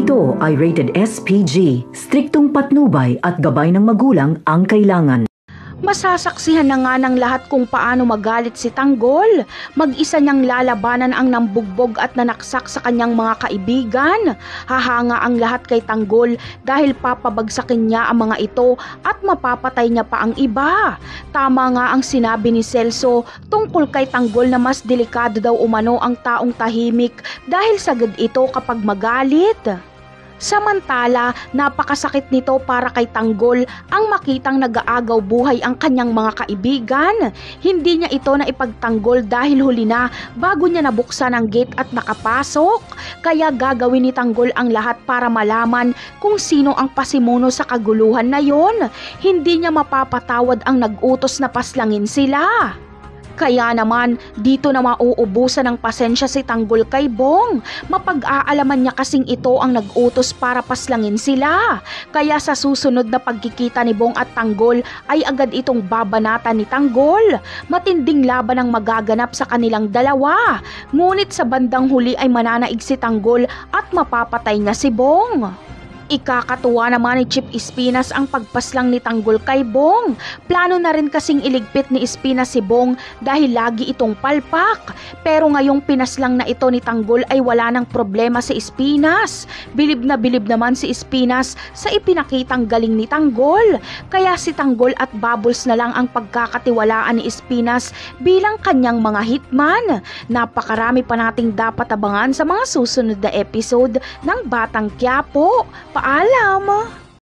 Ito ay rated SPG, striktong patnubay at gabay ng magulang ang kailangan. Masasaksihan na nga ng lahat kung paano magalit si Tanggol. Mag-isa niyang lalabanan ang nambugbog at nanaksak sa kanyang mga kaibigan. Hahanga ang lahat kay Tanggol dahil papabagsakin niya ang mga ito at mapapatay niya pa ang iba. Tama nga ang sinabi ni Celso tungkol kay Tanggol na mas delikado daw umano ang taong tahimik dahil sagad ito kapag magalit. Samantala, napakasakit nito para kay Tanggol ang makitang nag-aagaw buhay ang kanyang mga kaibigan. Hindi niya ito na ipagtanggol dahil huli na bago niya nabuksan ang gate at nakapasok. Kaya gagawin ni Tanggol ang lahat para malaman kung sino ang pasimuno sa kaguluhan na yon. Hindi niya mapapatawad ang nag-utos na paslangin sila. Kaya naman, dito na mauubusan ng pasensya si Tanggol kay Bong. Mapag-aalaman niya kasing ito ang nag-utos para paslangin sila. Kaya sa susunod na pagkikita ni Bong at Tanggol ay agad itong babanatan ni Tanggol. Matinding laban ang magaganap sa kanilang dalawa. Ngunit sa bandang huli ay mananaig si Tanggol at mapapatay niya si Bong. Ikakatuwa naman ni Chip Espinas ang pagpaslang ni Tanggol kay Bong. Plano na rin kasing iligpit ni Espinas si Bong dahil lagi itong palpak. Pero ngayong pinaslang na ito ni Tanggol ay wala ng problema si Espinas. Bilib na bilib naman si Espinas sa ipinakitang galing ni Tanggol. Kaya si Tanggol at Bubbles na lang ang pagkakatiwalaan ni Espinas bilang kanyang mga hitman. Napakarami pa nating dapat abangan sa mga susunod na episode ng Batang Quiapo. Paalam!